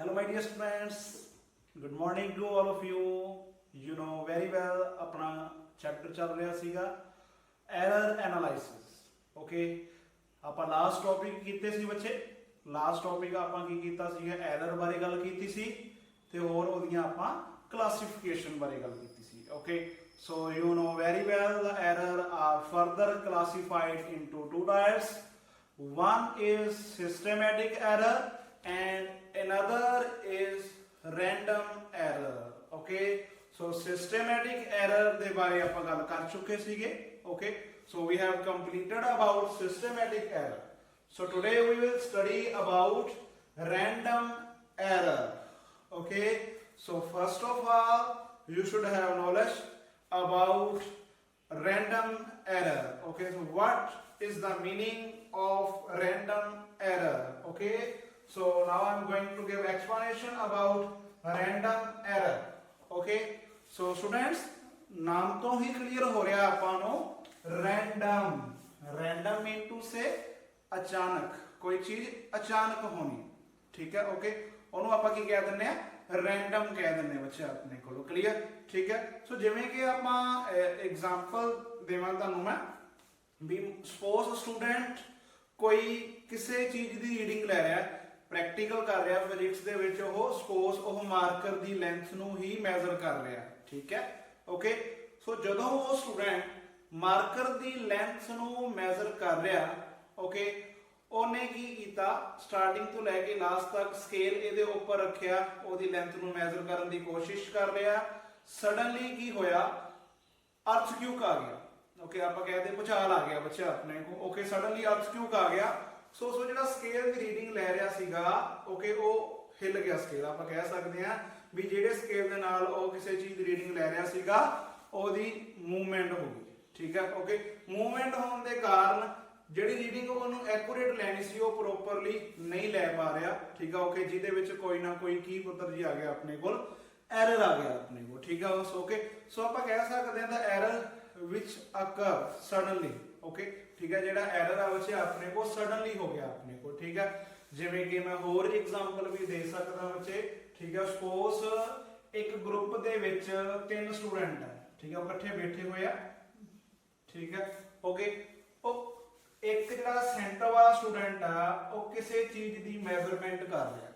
Hello, my dear friends. Good morning to all of you. You know very well अपना chapter चल रहा सीगा error analysis. Okay, ਆਪਾਂ last topic ਕੀਤੇ ਸੀ ਬੱਚੇ. ਲਾਸਟ ਟੌਪਿਕ ਆਪਾਂ ਕੀ ਕੀਤਾ ਸੀਗਾ, ਐਰਰ ਬਾਰੇ ਗੱਲ ਕੀਤੀ ਸੀ ਤੇ ਹੋਰ ਉਹਦੀਆਂ ਆਪਾਂ ਕਲਾਸੀਫਿਕੇਸ਼ਨ ਬਾਰੇ ਗੱਲ ਕੀਤੀ ਸੀ. Okay, so you know very well the error are further classified into two types. One is systematic error and another is random error. Okay, so systematic error ਦੇ ਬਾਰੇ ਆਪਾਂ ਗੱਲ ਕਰ ਚੁੱਕੇ ਸੀਗੇ. Okay, so we have completed about systematic error. So today we will study about random error. Okay, so first of all you should have knowledge about random error. Okay, so what is the meaning of random error? Okay, so now I'm going to give explanation about random error. Okay, so students, नाम तो ही clear हो रहा है ਆਪਾਂ ਨੂੰ random. random mean to say अचानक, कोई चीज अचानक होनी. ठीक है. ओके, ਉਹਨੂੰ ਆਪਾਂ ਕੀ ਕਹਿ ਦਿੰਨੇ ਆ, ਰੈਂਡਮ ਕਹਿ ਦਿੰਨੇ ਬੱਚੇ ਆਪਣੇ ਕੋਲੋਂ. ਕਲੀਅਰ? ਠੀਕ ਹੈ. ਸੋ ਜਿਵੇਂ ਕਿ ਆਪਾਂ ਐਗਜ਼ਾਮਪਲ ਦੇਵਾਂ ਤੁਹਾਨੂੰ ਮੈਂ ਵੀ ਸਪੋਜ਼ ਸਟੂਡੈਂਟ ਕੋਈ ਕਿਸੇ ਚੀਜ਼ ਦੀ ਰੀਡਿੰਗ ਲੈ ਰਿਹਾ, ਪ੍ਰੈਕਟੀਕਲ ਕਰ ਰਿਹਾ ਫਿਜ਼ਿਕਸ ਦੇ ਵਿੱਚ, ਉਹ ਸਪੋਜ਼ ਉਹ ਮਾਰਕਰ ਦੀ ਲੈਂਥ ਨੂੰ ਹੀ ਮੈਜ਼ਰ ਕਰ ਰਿਹਾ. ਠੀਕ ਹੈ. ਓਕੇ, ਸੋ ਜਦੋਂ ਉਹ ਸਟੂਡੈਂਟ ਮਾਰਕਰ ਦੀ ਲੈਂਥ ਨੂੰ ਮੈਜ਼ਰ ਕਰ ਰਿਹਾ, ਓਕੇ, ਉਹਨੇ ਕੀ ਕੀਤਾ, ਸਟਾਰਟਿੰਗ ਤੋਂ ਲੈ ਕੇ ਲਾਸਟ ਤੱਕ ਸਕੇਲ ਇਹਦੇ ਉੱਪਰ ਰੱਖਿਆ, ਉਹਦੀ ਲੈਂਥ ਨੂੰ ਮੈਜ਼ਰ ਕਰਨ ਦੀ ਕੋਸ਼ਿਸ਼ ਕਰ ਰਿਹਾ. ਸਡਨਲੀ ਕੀ ਹੋਇਆ, ਅਰਥਕੁਇਕ ਆ ਗਿਆ. ਓਕੇ, ਆਪਾਂ ਕਹਿੰਦੇ ਭੂਚਾਲ ਆ ਗਿਆ ਬੱਚਾ ਆਪਣੇ ਕੋ. ਓਕੇ, ਸਡਨਲੀ ਅਰਥਕੁਇਕ ਆ ਗਿਆ. ਸੋ ਜਿਹੜਾ ਸਕੇਲ ਦੀ ਰੀਡਿੰਗ ਲੈ ਰਿਹਾ ਸੀਗਾ, ਓਕੇ, ਉਹ ਹਿੱਲ ਗਿਆ ਸਕੇਲ. ਆਪਾਂ ਕਹਿ ਸਕਦੇ ਹਾਂ ਵੀ ਜਿਹੜੇ ਸਕੇਲ ਦੇ ਨਾਲ ਉਹ ਕਿਸੇ ਚੀਜ਼ ਦੀ ਰੀਡਿੰਗ ਲੈ ਰਿਹਾ ਸੀਗਾ, ਉਹਦੀ ਮੂਵਮੈਂਟ ਹੋ ਗਈ. ਠੀਕ ਹੈ. ਓਕੇ, ਮੂਵਮੈਂਟ ਹੋਣ ਦੇ ਕਾਰਨ ਜਿਹੜੀ ਰੀਡਿੰਗ ਉਹਨੂੰ ਐਕੂਰੇਟ ਲੈਣੀ ਸੀ, ਉਹ ਪ੍ਰੋਪਰਲੀ ਨਹੀਂ ਲੈ ਪਾ ਰਿਹਾ. ਠੀਕ ਹੈ. ਓਕੇ, ਜਿਹਦੇ ਵਿੱਚ ਕੋਈ ਨਾ ਕੋਈ ਕੀ ਪੁੱਤਰ ਜੀ ਆ ਗਿਆ ਆਪਣੇ ਕੋਲ, ਐਰਰ ਆ ਗਿਆ ਆਪਣੇ ਕੋਲ. ਠੀਕ ਹੈ. ਓਕੇ, ਸੋ ਆਪਾਂ ਕਹਿ ਸਕਦੇ ਹਾਂ ਦਾ ਐਰਰ ਵਿਚ ਅਕਰ ਸਡਨਲੀ. ਓਕੇ, ਠੀਕ ਹੈ, ਜਿਹੜਾ ਐਰਰ ਆ ਬੱਚੇ ਆਪਣੇ ਕੋਲ ਸਡਨਲੀ ਹੋ ਗਿਆ ਆਪਣੇ ਕੋਲ. ਠੀਕ ਹੈ. ਜਿਵੇਂ ਕਿ ਮੈਂ ਹੋਰ ਐਗਜ਼ਾਮਪਲ ਵੀ ਦੇ ਸਕਦਾ ਬੱਚੇ. ਠੀਕ ਹੈ. ਸਪੋਜ਼ ਇੱਕ ਗਰੁੱਪ ਦੇ ਵਿੱਚ 3 ਸਟੂਡੈਂਟ ਹੈ. ਠੀਕ ਹੈ, ਉਹ ਇਕੱਠੇ ਬੈਠੇ ਹੋਏ ਆ. ਠੀਕ ਹੈ. ਓਕੇ, ਉਹ ਇੱਕ ਜਿਹੜਾ ਸੈਂਟਰ ਵਾਲਾ ਸਟੂਡੈਂਟ ਆ, ਉਹ ਕਿਸੇ ਚੀਜ਼ ਦੀ ਮੈਜ਼ਰਮੈਂਟ ਕਰ ਰਿਹਾ.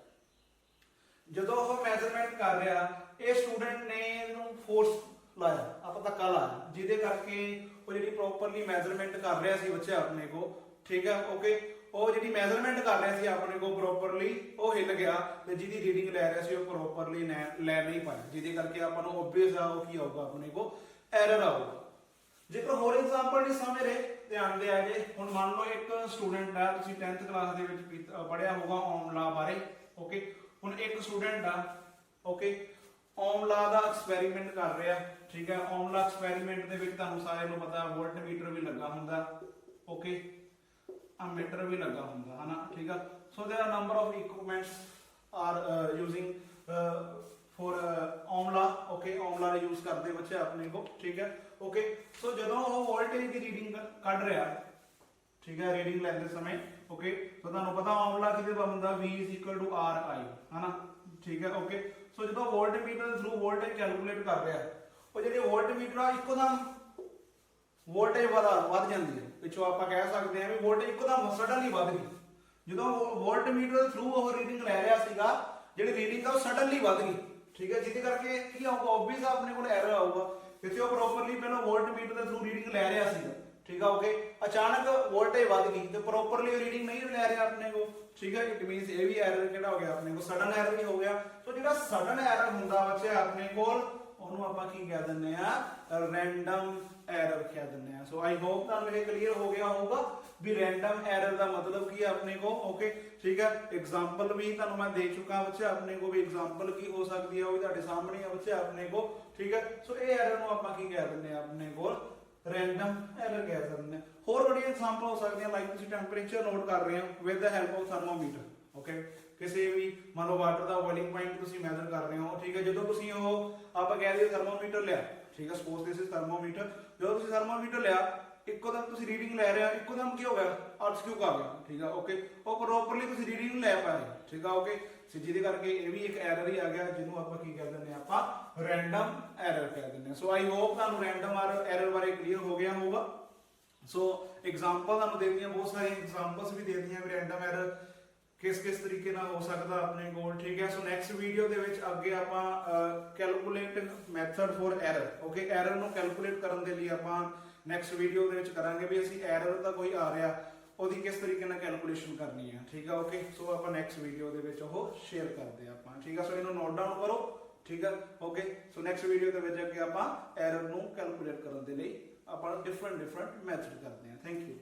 ਜਦੋਂ ਉਹ ਮੈਜ਼ਰਮੈਂਟ ਕਰ ਰਿਹਾ, ਇਹ ਸਟੂਡੈਂਟ ਨੇ ਇਹਨੂੰ ਫੋਰਸ ਲਾਇਆ, ਆਪਾਂ ਧੱਕਾ ਲਾਇਆ, ਜਿਹਦੇ ਕਰਕੇ ਉਹ ਜਿਹੜੀ ਪ੍ਰੋਪਰਲੀ ਮੈਜ਼ਰਮੈਂਟ ਕਰ ਰਿਹਾ ਸੀ ਬੱਚੇ ਆਪਣੇ ਕੋ. ਠੀਕ ਹੈ. ਓਕੇ, ਉਹ ਜਿਹੜੀ ਮੈਜ਼ਰਮੈਂਟ ਕਰ ਰਿਹਾ ਸੀ ਆਪਣੇ ਕੋ ਪ੍ਰੋਪਰਲੀ, ਉਹ ਹਿੱਲ ਗਿਆ ਤੇ ਜਿਹਦੀ ਰੀਡਿੰਗ ਲੈ ਰਿਹਾ ਸੀ ਉਹ ਪ੍ਰੋਪਰਲੀ ਲੈ ਨਹੀਂ ਪਾਇਆ, ਜਿਹਦੇ ਕਰਕੇ ਆਪਾਂ ਨੂੰ ਓਬਵੀਅਸ ਆ ਉਹ ਕੀ ਆਊਗਾ ਆਪਣੇ ਕੋ, ਐਰਰ ਆਊਗਾ. ਜੇਕਰ ਹੋਰ ਐਗਜ਼ਾਮਪਲ ਨਹੀਂ ਸਮਝ ਰਹੇ, ਧਿਆਨ ਦੇ ਆ ਜੇ. ਹੁਣ ਮੰਨ ਲਓ ਇੱਕ ਸਟੂਡੈਂਟ ਆ, ਤੁਸੀਂ 10th ਕਲਾਸ ਦੇ ਵਿੱਚ ਪੜ੍ਹਿਆ ਹੋਊਗਾ ਓਮ ਲਾ ਬਾਰੇ. ਓਕੇ, ਹੁਣ ਇੱਕ ਸਟੂਡੈਂਟ ਆ, ਓਕੇ, ਓਮ ਲਾ ਦਾ ਐਕਸਪੈਰੀਮੈਂਟ ਕਰ ਰਿਹਾ. ਠੀਕ ਹੈ. ਓਮ ਲਾ ਐਕਸਪੈਰੀਮੈਂਟ ਦੇ ਵਿੱਚ ਤੁਹਾਨੂੰ ਸਾਰਿਆਂ ਨੂੰ ਪਤਾ ਵੋਲਟਮੀਟਰ ਵੀ ਲੱਗਾ ਹੁੰਦਾ. ਓਕੇ, ammeter ਵੀ ਲੱਗਾ ਹੁੰਦਾ ਹੈ ਨਾ. ਠੀਕ ਆ. So there are number of equipments are using for ohm law. Okay, ohm law use ਕਰਦੇ ਬੱਚੇ ਆਪਣੇ ਕੋ. ਠੀਕ ਹੈ. ਓਕੇ, ਸੋ ਜਦੋਂ ਉਹ ਵੋਲਟੇਜ ਦੀ ਰੀਡਿੰਗ ਕੱਢ ਰਿਹਾ, ਠੀਕ ਹੈ, ਰੀਡਿੰਗ ਲੈਂਦੇ ਸਮੇਂ, ਓਕੇ, ਸੋ ਤੁਹਾਨੂੰ ਪਤਾ ओम ਲਾ ਕਿਹਦੇ ਬੰਦਾ V RI ਹੈ ਨਾ. ਠੀਕ ਹੈ. ਓਕੇ, ਸੋ ਜਦੋਂ ਵੋਲਟਮੀਟਰ ਥਰੂ ਵੋਲਟੇਜ ਕੈਲਕੂਲੇਟ ਕਰ ਰਿਹਾ, ਉਹ ਜਿਹੜੇ ਵੋਲਟਮੀਟਰ ਆ ਇੱਕੋਦਮ ਵੋਲਟੇਜ ਵੱਧ ਜਾਂਦੀ ਹੈ. ਪਿੱਛੋਂ ਆਪਾਂ ਕਹਿ ਸਕਦੇ ਹਾਂ ਵੀ ਵੋਲਟੇਜ ਇੱਕਦਮ ਸਡਨਲੀ ਵੱਧ ਗਈ. ਜਦੋਂ ਵੋਲਟਮੀਟਰ ਥਰੂ ਉਹ ਰੀਡਿੰਗ ਲੈ ਰਿਹਾ ਸੀਗਾ, ਜਿਹੜੀ ਰੀਡਿੰਗ ਆ ਉਹ ਸਡਨਲੀ ਵੱਧ ਗਈ. ਠੀਕ ਹੈ, ਜਿਹਦੇ ਕਰਕੇ ਕੀ ਆਊਗਾ, ਓਬਵੀਅਸ ਆਪਣੇ ਕੋਲ ਐਰਰ ਆਊਗਾ. ਕਿਉਂਕਿ ਉਹ ਪ੍ਰੋਪਰਲੀ ਪਹਿਲਾਂ ਵੋਲਟਮੀਟਰ ਦੇ ਥਰੂ ਰੀਡਿੰਗ ਲੈ ਰਿਹਾ ਸੀਗਾ. ਠੀਕ ਆ. ਓਕੇ, ਅਚਾਨਕ ਵੋਲਟੇਜ ਵੱਧ ਗਈ ਤੇ ਪ੍ਰੋਪਰਲੀ ਰੀਡਿੰਗ ਨਹੀਂ ਲੈ ਰਿਹਾ ਆਪਣੇ ਕੋਲ. ਠੀਕ ਹੈ. ਇਟ ਮੀਨਸ ਇਹ ਵੀ ਐਰਰ ਕਿਹੜਾ ਹੋ ਗਿਆ ਆਪਣੇ ਕੋਲ, ਸਡਨ ਐਰਰ ਵੀ ਹੋ ਗਿਆ. ਸੋ ਜਿਹੜਾ ਸਡਨ ਐਰਰ ਹੁੰਦਾ ਬੱਚੇ ਆਪਣੇ ਕੋਲ, ਉਹਨੂੰ ਆਪਾਂ ਕੀ ਕਹਿ ਦਿੰਦੇ ਆ, ਰੈਂਡਮ ਐਰਰ ਕਹਿ ਦਿੰਦੇ ਆ. ਸੋ ਆਈ ਹੋਪ ਤੁਹਾਨੂੰ ਇਹ ਕਲੀਅਰ ਹੋ ਗਿਆ ਹੋਊਗਾ ਵੀ ਰੈਂਡਮ ਐਰਰ ਦਾ ਮਤਲਬ ਕੀ ਹੈ ਆਪਣੇ ਕੋ. ਓਕੇ, ਠੀਕ ਹੈ. ਐਗਜ਼ਾਮਪਲ ਵੀ ਤੁਹਾਨੂੰ ਮੈਂ ਦੇ ਚੁੱਕਾ ਬੱਚੇ ਆਪਣੇ ਕੋ, ਵੀ ਐਗਜ਼ਾਮਪਲ ਕੀ ਹੋ ਸਕਦੀ ਹੈ ਉਹ ਵੀ ਤੁਹਾਡੇ ਸਾਹਮਣੇ ਆ ਬੱਚੇ ਆਪਣੇ ਕੋ. ਠੀਕ ਹੈ. ਸੋ ਇਹ ਐਰਰ ਨੂੰ ਆਪਾਂ ਕੀ ਕਹਿ ਦਿੰਦੇ ਆ ਆਪਣੇ ਕੋਲ, ਰੈਂਡਮ ਐਰਰ ਕਹਿ ਦਿੰਦੇ ਆ. ਹੋਰ ਬੜੀ ਐਗਜ਼ਾਮਪਲ ਹੋ ਸਕਦੀਆਂ, ਲਾਈਕ ਤੁਸੀਂ ਟੈਂਪਰੇਚਰ ਨੋਟ ਕਰ ਰਹੇ ਹੋ with the help of thermometer. Okay, ਕਿਸੇ ਵੀ ਮੰਨ ਲਓ ਵਾਟਰ ਦਾ ਬੋਇਲਿੰਗ ਪੁਆਇੰਟ ਤੁਸੀਂ ਮੈਜ਼ਰ ਕਰ ਰਹੇ ਹੋ. ਠੀਕ ਹੈ. ਜਦੋਂ ਤੁਸੀਂ ਉਹ ਆਪਾਂ ਕਹਿ ਦਈਏ ਥਰਮੋਮੀਟਰ ਲਿਆ, ਠੀਕ ਹੈ, ਸਪੋਜ਼ ਦਿਸ ਇਜ਼ ਥਰਮੋਮੀਟਰ, ਜਦੋਂ ਤੁਸੀਂ ਥਰਮੋਮੀਟਰ ਲਿਆ, ਇੱਕੋਦਮ ਤੁਸੀਂ ਰੀਡਿੰਗ ਲੈ ਰਹੇ ਹੋ, ਇੱਕੋਦਮ ਕੀ ਹੋ ਗਿਆ, ਅਰਥ ਕਿਉਂ ਆ ਗਿਆ, ਠੀਕ ਆ ਓਕੇ, ਉਹ ਪ੍ਰੋਪਰਲੀ ਤੁਸੀਂ ਰੀਡਿੰਗ ਨੂੰ ਲੈ ਪਾਏ, ਠੀਕ ਆ ਓਕੇ। ਸੋ ਜਿਹਦੇ ਕਰਕੇ ਇਹ ਵੀ ਇੱਕ ਐਰਰ ਹੀ ਆ ਗਿਆ, ਜਿਹਨੂੰ ਆਪਾਂ ਕੀ ਕਹਿ ਦਿੰਦੇ ਆ, ਆਪਾਂ ਰੈਂਡਮ ਐਰਰ ਕਹਿ ਦਿੰਦੇ ਆ। ਸੋ ਆਈ ਹੋਪ ਤੁਹਾਨੂੰ ਰੈਂਡਮ ਐਰਰ ਬਾਰੇ ਕਲੀਅਰ ਹੋ ਗਿਆ ਹੋਊਗਾ। ਸੋ ਐਗਜ਼ਾਮਪਲ ਤੁਹਾਨੂੰ ਦੇ ਦਿੱਤੀਆਂ, ਬਹੁਤ ਸਾਰੀਆਂ ਐਗਜ਼ਾਮਪਲਸ ਵੀ ਦੇ ਦਿੱਤੀਆਂ ਵੀ ਰੈਂਡਮ ਐਰਰ ਕਿਸ ਤਰੀਕੇ ਨਾਲ ਹੋ ਸਕਦਾ ਆਪਣੇ ਕੋਲ, ਠੀਕ ਹੈ। ਸੋ ਨੈਕਸਟ ਵੀਡੀਓ ਦੇ ਵਿੱਚ ਅੱਗੇ ਆਪਾਂ calculate method for error, okay, error ਨੂੰ ਕੈਲਕੂਲੇਟ ਕਰਨ ਦੇ ਲਈ ਆਪਾਂ ਨੈਕਸਟ ਵੀਡੀਓ ਦੇ ਵਿੱਚ ਕਰਾਂਗੇ ਵੀ ਅਸੀਂ ਐਰਰ ਦਾ ਕੋਈ ਆ ਰਿਹਾ ਉਹਦੀ ਕਿਸ ਤਰੀਕੇ ਨਾਲ ਕੈਲਕੂਲੇਸ਼ਨ ਕਰਨੀ ਹੈ, ਠੀਕ ਹੈ ਓਕੇ। ਸੋ ਆਪਾਂ ਨੈਕਸਟ ਵੀਡੀਓ ਦੇ ਵਿੱਚ ਉਹ ਸ਼ੇਅਰ ਕਰਦੇ ਆ ਆਪਾਂ, ਠੀਕ ਹੈ। ਸੋ ਇਹਨੂੰ ਨੋਟ ਡਾਊਨ ਕਰੋ, ਠੀਕ ਹੈ ਓਕੇ। ਸੋ ਨੈਕਸਟ ਵੀਡੀਓ ਦੇ ਵਿੱਚ ਅੱਗੇ ਆਪਾਂ ਐਰਰ ਨੂੰ ਕੈਲਕੂਲੇਟ ਕਰਨ ਦੇ ਲਈ ਆਪਾਂ ਡਿਫਰੈਂਟ ਮੈਥਡ ਕਰਦੇ ਹਾਂ। Thank you.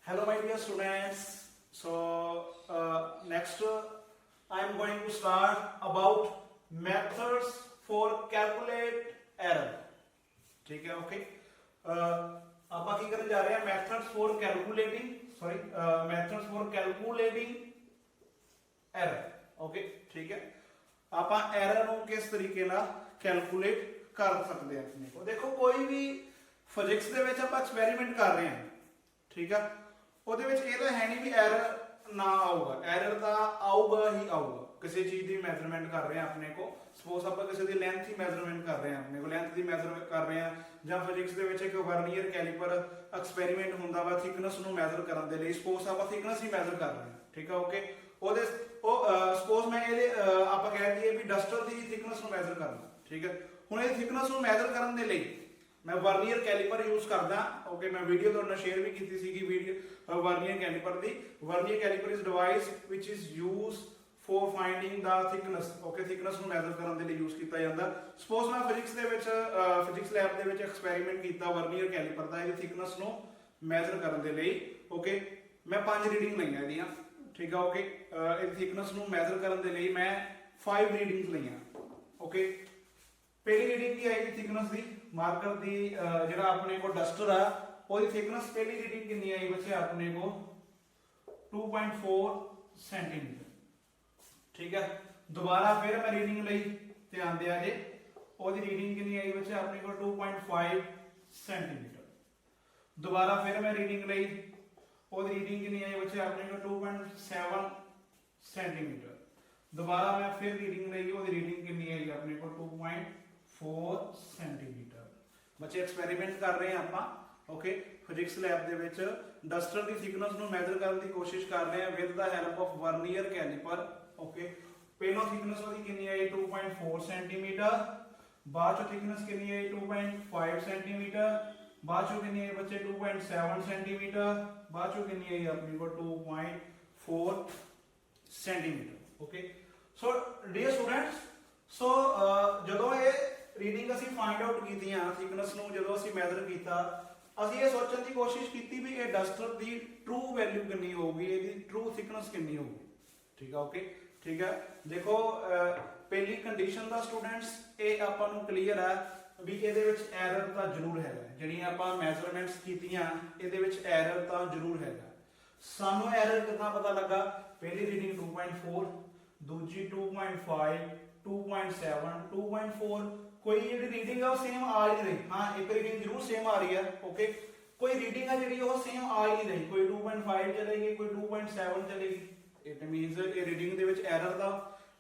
Hello my dear students, so next I am going to start about methods for calculate error, ठीक है ओके। ਆਪਾਂ ਕੀ ਕਰਨ ਜਾ ਰਹੇ ਹਾਂ, methods for calculating error, okay, ठीक है। ਆਪਾਂ error ਨੂੰ ਕਿਸ ਤਰੀਕੇ ਨਾਲ ਕੈਲਕੂਲੇਟ ਕਰ ਸਕਦੇ ਹਾਂ ਆਪਣੇ ਕੋਲ। ਦੇਖੋ ਕੋਈ ਵੀ ਫਿਜ਼ਿਕਸ ਦੇ ਵਿੱਚ ਆਪਾਂ ਐਕਸਪੈਰੀਮੈਂਟ ਕਰ ਰਹੇ ਹਾਂ, ਠੀਕ ਆ, ਉਹਦੇ ਵਿੱਚ ਇਹ ਤਾਂ ਹੈ ਨਹੀਂ ਵੀ ਐਰਰ ਨਾ ਆਊਗਾ, ਐਰਰ ਤਾਂ ਆਊਗਾ ਹੀ ਆਊਗਾ। ਕਿਸੇ ਚੀਜ਼ ਦੀ ਮੈਜ਼ਰਮੈਂਟ ਕਰ ਰਹੇ ਆ ਆਪਣੇ ਕੋ, ਸਪੋਜ਼ ਆਪਾਂ ਕਿਸੇ ਦੀ ਲੈਂਥ ਹੀ ਮੈਜ਼ਰਮੈਂਟ ਕਰ ਰਹੇ ਆ, ਆਪਣੇ ਕੋ ਲੈਂਥ ਦੀ ਮੈਜ਼ਰ ਕਰ ਰਹੇ ਆ, ਜਾਂ ਫਿਜ਼ਿਕਸ ਦੇ ਵਿੱਚ ਇੱਕ ਵਰਨੀਅਰ ਕੈਲੀਪਰ ਐਕਸਪੈਰੀਮੈਂਟ ਹੁੰਦਾ ਵਾ ਥਿਕਨੈਸ ਨੂੰ ਮੈਜ਼ਰ ਕਰਨ ਦੇ ਲਈ, ਸਪੋਜ਼ ਆਪਾਂ ਥਿਕਨੈਸ ਹੀ ਮੈਜ਼ਰ ਕਰ ਰਹੇ ਆ, ਠੀਕ ਆ ਓਕੇ। ਉਹਦੇ ਸਪੋਜ਼ ਮੈਂ ਇਹਦੇ ਆਪਾਂ ਕਹਿ ਦਈਏ ਵੀ ਡਸਟਰ ਦੀ ਥਿਕਨੈਸ ਨੂੰ ਮੈਜ਼ਰ ਕਰਨਾ, ਠੀਕ ਹੈ। ਹੁਣ ਇਹ ਥਿਕਨੈਸ ਨੂੰ ਮੈਜ਼ਰ ਕਰਨ ਦੇ ਲਈ ਮੈਂ ਵਰਨੀਅਰ ਕੈਲੀਪਰ ਯੂਜ਼ ਕਰਦਾ, ਓਕੇ। ਮੈਂ ਵੀਡੀਓ ਤੁਹਾਡੇ ਨਾਲ ਸ਼ੇਅਰ ਵੀ ਕੀਤੀ ਸੀਗੀ ਵੀਡੀਓ ਵਰਨੀਅਰ ਕੈਲੀਪਰ ਦੀ। Vernier caliper is device which is used for finding the thickness, okay, thickness ਨੂੰ ਮੈਜ਼ਰ ਕਰਨ ਦੇ ਲਈ ਯੂਜ਼ ਕੀਤਾ ਜਾਂਦਾ। ਸਪੋਜ਼ ਮੈਂ ਫਿਜ਼ਿਕਸ ਦੇ ਵਿੱਚ ਫਿਜ਼ਿਕਸ ਲੈਬ ਦੇ ਵਿੱਚ ਐਕਸਪੈਰੀਮੈਂਟ ਕੀਤਾ ਵਰਨੀਅਰ ਕੈਲੀਪਰ ਦਾ, ਇਹਦੀ ਥਿਕਨੈਸ ਨੂੰ ਮੈਜ਼ਰ ਕਰਨ ਦੇ ਲਈ, ਓਕੇ। ਮੈਂ 5 ਰੀਡਿੰਗ ਲਈਆਂ ਇਹਦੀਆਂ, ਠੀਕ ਆ ਓਕੇ। ਇਹਦੀ ਥਿਕਨੈਸ ਨੂੰ ਮੈਜ਼ਰ ਕਰਨ ਦੇ ਲਈ ਮੈਂ 5 ਰੀਡਿੰਗਸ ਲਈਆਂ, ਓਕੇ। ਪਹਿਲੀ ਰੀਡਿੰਗ ਕੀ ਆਏਗੀ ਥਿਕਨੈਸ ਦੀ, ਮਾਰਕਰ ਦੀ ਜਿਹੜਾ ਆਪਣੇ ਕੋਲ ਡਸਟਰ ਆ ਉਹਦੀ ਥਿਕਨੈਸ ਪਹਿਲੀ ਰੀਡਿੰਗ ਕਿੰਨੀ ਆਈ ਬੱਚੇ ਆਪਣੇ ਕੋਲ 2.4 ਸੈਂਟੀਮੀਟਰ, ਠੀਕ ਹੈ। ਦੁਬਾਰਾ ਫਿਰ ਮੈਂ ਰੀਡਿੰਗ ਲਈ, ਧਿਆਨ ਦਿਆ ਜੇ, ਉਹਦੀ ਰੀਡਿੰਗ ਕਿੰਨੀ ਆਈ ਬੱਚੇ ਆਪਣੇ ਕੋਲ 2.5 ਸੈਂਟੀਮੀਟਰ। ਦੁਬਾਰਾ ਫਿਰ ਮੈਂ ਰੀਡਿੰਗ ਲਈ, ਉਹਦੀ ਰੀਡਿੰਗ ਕਿੰਨੀ ਆਈ ਬੱਚੇ ਆਪਣੇ ਕੋਲ 2.7 ਸੈਂਟੀਮੀਟਰ। ਦੁਬਾਰਾ ਮੈਂ ਫਿਰ ਰੀਡਿੰਗ ਲਈ, ਉਹਦੀ ਰੀਡਿੰਗ ਕਿੰਨੀ ਆਈ ਆਪਣੇ ਕੋਲ 2.4 ਸੈਂਟੀਮੀਟਰ। ਬੱਚੇ ਐਕਸਪੈਰੀਮੈਂਟ ਕਰ ਰਹੇ ਆ ਆਪਾਂ, ਓਕੇ, ਫਿਜ਼ਿਕਸ ਲੈਬ ਦੇ ਵਿੱਚ ਡਸਟਰ ਦੀ ਥਿਕਨੈਸ ਨੂੰ ਮੈਜ਼ਰ ਕਰਨ ਦੀ ਕੋਸ਼ਿਸ਼ ਕਰ ਰਹੇ ਆ with the help of vernier caliper, okay. ਪਹਿਲਾਂ ਥਿਕਨੈਸ ਉਹਦੀ ਕਿੰਨੀ ਆਈ 2.4 ਸੈਂਟੀਮੀਟਰ, ਬਾਅਦ ਚੋਂ ਥਿਕਨੈਸ ਕਿੰਨੀ ਆਈ 2.5 ਸੈਂਟੀਮੀਟਰ, ਬਾਅਦ ਚੋਂ ਕਿੰਨੀ ਆਈ ਬੱਚੇ 2.7 ਸੈਂਟੀਮੀਟਰ, ਬਾਅਦ ਚੋਂ ਕਿੰਨੀ ਆਈ ਆਪਣੀ ਕੋਲ 2.4 centimetre, okay. So dear students, so ਜਦੋਂ ਇਹ ਰੀਡਿੰਗ ਅਸੀਂ ਫਾਈਂਡ ਆਊਟ ਕੀਤੀਆਂ, ਥਿਕਨੈਸ ਨੂੰ ਜਦੋਂ ਅਸੀਂ ਮੈਜ਼ਰ ਕੀਤਾ, ਅਸੀਂ ਇਹ ਸੋਚਣ ਦੀ ਕੋਸ਼ਿਸ਼ ਕੀਤੀ ਵੀ ਇਹ ਡਸਟਰ ਦੀ ਟਰੂ ਵੈਲਿਊ ਕਿੰਨੀ ਹੋਊਗੀ, ਇਹਦੀ ਟਰੂ ਥਿਕਨੈਸ ਕਿੰਨੀ ਹੋਊਗੀ, ਠੀਕ ਆ ਓਕੇ, ਠੀਕ ਹੈ। ਦੇਖੋ ਪਹਿਲੀ ਕੰਡੀਸ਼ਨ ਦਾ ਸਟੂਡੈਂਟਸ ਇਹ ਆਪਾਂ ਨੂੰ ਕਲੀਅਰ ਹੈ ਵੀ ਇਹਦੇ ਵਿੱਚ ਐਰਰ ਤਾਂ ਜ਼ਰੂਰ ਹੈਗਾ, ਜਿਹੜੀਆਂ ਆਪਾਂ ਮੈਜ਼ਰਮੈਂਟਸ ਕੀਤੀਆਂ ਇਹਦੇ ਵਿੱਚ ਐਰਰ ਤਾਂ ਜ਼ਰੂਰ ਹੈਗਾ। ਸਾਨੂੰ ਐਰਰ ਕਿੰਨਾ ਪਤਾ ਲੱਗਾ, ਪਹਿਲੀ ਰੀਡਿੰਗ 2.4, ਦੂਜੀ 2.5, 2.7, 2.4, ਕੋਈ ਜਿਹੜੀ ਰੀਡਿੰਗ ਆ ਉਹ ਸੇਮ ਆ ਹੀ ਨਹੀਂ ਰਹੀ। ਹਾਂ, ਇੱਕ ਰੀਡਿੰਗ ਜ਼ਰੂਰ ਸੇਮ ਆ ਰਹੀ ਹੈ, ਓਕੇ। ਕੋਈ ਰੀਡਿੰਗ ਆ ਜਿਹੜੀ ਉਹ ਸੇਮ ਆ ਹੀ ਨਹੀਂ ਰਹੀ, ਕੋਈ 2.5 ਚਲੇਗੀ, ਕੋਈ 2.7 ਚਲੇਗੀ। ਇਟ ਮੀਨਸ ਇਹ ਰੀਡਿੰਗ ਦੇ ਵਿੱਚ ਐਰਰ ਦਾ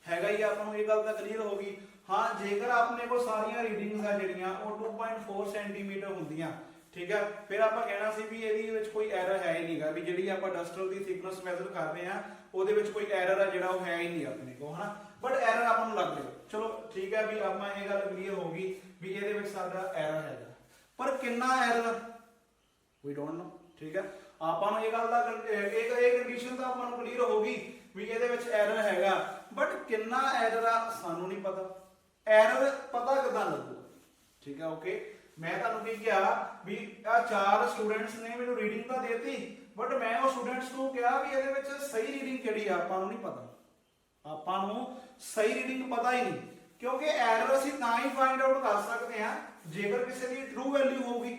ਹੈਗਾ ਹੀ, ਆਪਾਂ ਨੂੰ ਇਹ ਗੱਲ ਤਾਂ ਕਲੀਅਰ ਹੋ ਗਈ। ਹਾਂ, ਜੇਕਰ ਆਪਣੇ ਕੋਲ ਸਾਰੀਆਂ ਰੀਡਿੰਗਸ ਆ ਜਿਹੜੀਆਂ ਉਹ 2.4 ਸੈਂਟੀਮੀਟਰ ਹੁੰਦੀਆਂ, ਠੀਕ ਹੈ, ਫਿਰ ਆਪਾਂ ਕਹਿਣਾ ਸੀ ਵੀ ਇਹਦੇ ਵਿੱਚ ਕੋਈ ਐਰਰ ਹੈ ਹੀ ਨਹੀਂਗਾ, ਵੀ ਜਿਹੜੀ ਆਪਾਂ ਡਸਟਰ ਦੀ ਥਿਕਨੈਸ ਮੈਜ਼ਰ ਕਰ ਰਹੇ ਆ ਉਹਦੇ ਵਿੱਚ ਕੋਈ ਐਰਰ ਆ ਜਿਹੜਾ ਉਹ ਹੈ ਹੀ ਨਹੀਂ ਆਪਣੇ ਕੋਲ, ਹਨਾ। ਬਟ ਐਰਰ ਆਪਾਂ ਨੂੰ ਲੱਗ ਰਿਹਾ, ਚਲੋ ਠੀਕ ਹੈ ਵੀ ਆਪਾਂ ਇਹ ਗੱਲ ਕਲੀਅਰ ਹੋ ਗਈ ਵੀ ਇਹਦੇ ਵਿੱਚ ਸਾਡਾ ਐਰਰ ਹੈਗਾ, ਪਰ ਕਿੰਨਾ ਐਰਰ ਵੀ ਡੋਨਟ ਨੋ, ਠੀਕ ਹੈ। ਆਪਾਂ ਨੂੰ ਇਹ ਗੱਲ ਦਾ ਇਹ ਕੰਡੀਸ਼ਨ ਤਾਂ ਆਪਾਂ ਨੂੰ ਕਲੀਅਰ ਹੋ ਗਈ ਵੀ ਇਹਦੇ ਵਿੱਚ ਐਰਰ ਹੈਗਾ, ਬਟ ਕਿੰਨਾ ਐਰਰ ਆ ਸਾਨੂੰ ਨਹੀਂ ਪਤਾ। ਐਰਰ ਪਤਾ ਕਿਦਾਂ ਲੱਗੂਗਾ, ਠੀਕ ਹੈ ਓਕੇ। ਮੈਂ ਤੁਹਾਨੂੰ ਕੀ ਕਿਹਾ ਵੀ ਆ 4 ਸਟੂਡੈਂਟਸ ਨੇ ਮੈਨੂੰ ਰੀਡਿੰਗ ਤਾਂ ਦੇਤੀ, ਬਟ ਮੈਂ ਉਹ ਸਟੂਡੈਂਟਸ ਨੂੰ ਕਿਹਾ ਵੀ ਇਹਦੇ ਵਿੱਚ ਸਹੀ ਰੀਡਿੰਗ ਕਿਹੜੀ ਆ, ਆਪਾਂ ਨੂੰ ਨਹੀਂ ਪਤਾ। ਆਪਾਂ ਨੂੰ ਸਹੀ ਰੀਡਿੰਗ ਪਤਾ ਹੀ ਨਹੀਂ, ਕਿਉਂਕਿ ਐਰਰ ਅਸੀਂ ਤਾਂ ਹੀ ਫਾਈਂਡ ਆਊਟ ਕਰ ਸਕਦੇ ਹਾਂ ਜੇਕਰ ਕਿਸੇ ਦੀ ਟਰੂ ਵੈਲਿਊ ਹੋਊਗੀ।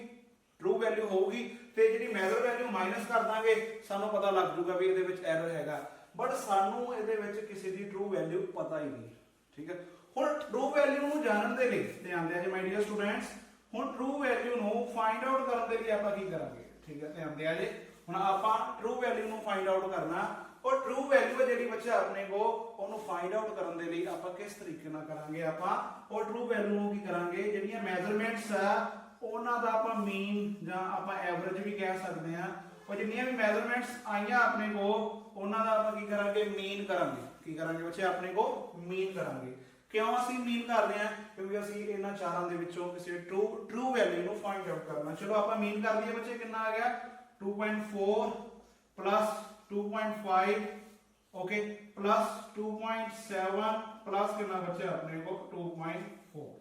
ਟਰੂ ਵੈਲਿਊ ਹੋਊਗੀ ਤੇ ਜਿਹੜੀ ਮੈਜ਼ਰ ਵੈਲਿਊ ਮਾਈਨਸ ਕਰ ਦਾਂਗੇ ਸਾਨੂੰ ਪਤਾ ਲੱਗ ਜੂਗਾ ਵੀ ਇਹਦੇ ਵਿੱਚ ਐਰਰ ਹੈਗਾ। बट सानू ਇਹਦੇ ਵਿੱਚ ਕਿਸੇ ਦੀ ਟਰੂ ਵੈਲਿਊ ਪਤਾ ਹੀ ਨਹੀਂ ਠੀਕ ਹੈ ਹੁਣ ਟਰੂ ਵੈਲਿਊ ਨੂੰ ਜਾਣਨ ਦੇ ਲਈ ਧਿਆਨ ਦਿਆ ਜੀ ਮਾਈ ਡੀਅਰ ਸਟੂਡੈਂਟਸ ਹੁਣ ਟਰੂ ਵੈਲਿਊ ਨੂੰ ਫਾਈਂਡ ਆਊਟ ਕਰਨ ਦੇ ਲਈ ਆਪਾਂ ਕੀ ਕਰਾਂਗੇ ਠੀਕ ਹੈ ਧਿਆਨ ਦਿਆ ਜੀ ਹੁਣ ਆਪਾਂ ਟਰੂ ਵੈਲਿਊ ਨੂੰ ਫਾਈਂਡ ਆਊਟ ਕਰਨਾ और ट्रू वैल्यू है ਜਿਹੜੀ ਬੱਚਾ ਆਪਣੇ ਕੋ ਉਹਨੂੰ ਫਾਈਂਡ ਆਊਟ ਕਰਨ ਦੇ ਲਈ ਆਪਾਂ ਕਿਸ ਤਰੀਕੇ ਨਾਲ ਕਰਾਂਗੇ ਆਪਾਂ ਉਹ ਟਰੂ ਵੈਲਿਊ ਨੂੰ ਕੀ ਕਰਾਂਗੇ ਜਿਹੜੀਆਂ ਮੈਜ਼ਰਮੈਂਟਸ ਆ ਉਹਨਾਂ ਦਾ ਆਪਾਂ ਮੀਨ ਜਾਂ ਆਪਾਂ ਐਵਰੇਜ ਵੀ ਕਹਿ ਸਕਦੇ ਆ ਉਹ ਜਿੰਨੀਆਂ ਵੀ ਮੈਜ਼ਰਮੈਂਟਸ ਆਈਆਂ ਆਪਣੇ ਕੋ ਉਹਨਾਂ ਦਾ ਆਪਾਂ ਕੀ ਕਰਾਂਗੇ ਮੀਨ ਕਰਾਂਗੇ ਬੱਚੇ ਆਪਣੇ ਕੋ ਮੀਨ ਕਰਾਂਗੇ ਕਿਉਂ ਅਸੀਂ ਮੀਨ ਕਰਦੇ ਆ ਕਿਉਂਕਿ ਅਸੀਂ ਇਹਨਾਂ ਚਾਰਾਂ ਦੇ ਵਿੱਚੋਂ ਕਿਸੇ ਟਰੂ ਵੈਲਿਊ ਨੂੰ ਫਾਈਂਡ ਆਊਟ ਕਰਨਾ ਚਲੋ ਆਪਾਂ ਮੀਨ ਕਰ ਲਈਏ ਬੱਚੇ ਕਿੰਨਾ ਆ ਗਿਆ 2.4 प्लस 2.5 ओके प्लस 2.7 प्लस कितना बच्चे अपने को 2.4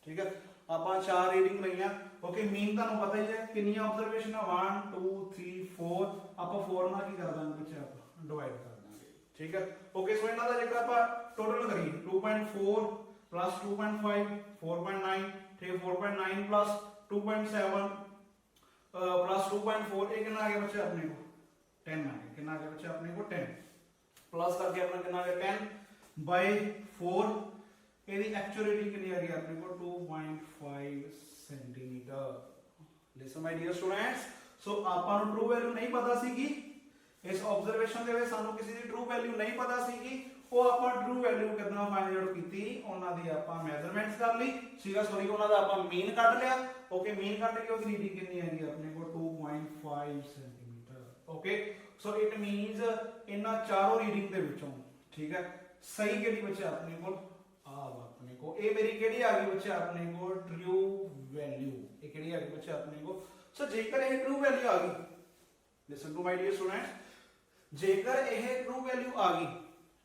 ठीक है ਆਪਾਂ ਚਾਰ ਰੀਡਿੰਗ ਲਈਆਂ ਓਕੇ ਮੀਨ ਤੁਹਾਨੂੰ ਪਤਾ ਹੀ ਹੈ ਕਿੰਨੀਆਂ ਆਬਜ਼ਰਵੇਸ਼ਨ ਆ 1 2 3 4 ਆਪਾਂ 4 ਨਾਲ ਕੀ ਕਰ ਦਾਂਗੇ ਬੱਚੇ ਆਪਾਂ ਡਿਵਾਈਡ ਕਰ ਦਾਂਗੇ ਠੀਕ ਹੈ ਓਕੇ ਸੋ ਇਹਨਾਂ ਦਾ ਜੇਕਰ ਆਪਾਂ ਟੋਟਲ ਕਰੀਏ 2.4 प्लस 2.5 4.9 ਤੇ 4.9 प्लस 2.7 प्लस 2.4 ਇਹ ਕਿੰਨਾ ਆ ਗਿਆ ਬੱਚੇ ਆਪਣੇ को 10 आ गया कितना आ गया बच्चे अपने को 10 प्लस करके अपना कितना आ गया 10 बाय 4 ਇਹਦੀ ਐਕਚੁਅਲ ਰੀਡਿੰਗ ਕਿੰਨੀ ਆ ਗਈ ਆਪਣੇ ਕੋਲ 2.5 centimetre listen my dear students so ਆਪਾਂ ਨੂੰ ਟਰੂ ਵੈਲਿਊ ਨਹੀਂ ਪਤਾ ਸੀਗੀ ਇਸ ਆਬਜ਼ਰਵੇਸ਼ਨ ਦੇ ਵਿੱਚ ਸਾਨੂੰ ਕਿਸੇ ਦੀ ਟਰੂ ਵੈਲਿਊ ਨਹੀਂ ਪਤਾ ਸੀਗੀ ਉਹ ਆਪਾਂ ਟਰੂ ਵੈਲਿਊ ਕਿੰਨਾ ਫਾਈਂਡ ਆਊਟ ਕੀਤੀ ਉਹਨਾਂ ਦੀ ਆਪਾਂ ਮੈਜ਼ਰਮੈਂਟਸ ਕਰ ਲਈ ਸੀਗਾ ਸੌਰੀ ਉਹਨਾਂ ਦਾ ਆਪਾਂ ਮੀਨ ਕੱਢ ਲਿਆ ਓਕੇ ਮੀਨ ਕੱਢ ਕੇ ਉਹਦੀ ਰੀਡਿੰਗ ਕਿੰਨੀ ਆ ਗਈ ਆਪਣੇ ਕੋਲ 2.5 centimetre okay so it means ਇਹਨਾਂ ਚਾਰੋਂ ਰੀਡਿੰਗ ਦੇ ਵਿੱਚੋਂ ਠੀਕ ਹੈ ਸਹੀ ਕਿਹੜੀ ਬੱਚਾ ਆਪਣੇ ਕੋਲ ਆ ਆਪਣੇ ਕੋ ਇਹ ਮੇਰੀ ਕਿਹੜੀ ਆ ਗਈ ਬੱਚਾ ਆਪਣੇ ਕੋਲ ਟਰੂ ਵੈਲਿਊ ਇਹ ਕਿਹੜੀ ਆ ਗਈ ਬੱਚਾ ਆਪਣੇ ਕੋਲ ਸੋ ਜੇਕਰ ਇਹ ਟਰੂ ਵੈਲਿਊ ਆ ਗਈ listen to my dear students ਜੇਕਰ ਇਹ ਟਰੂ ਵੈਲਿਊ ਆ ਗਈ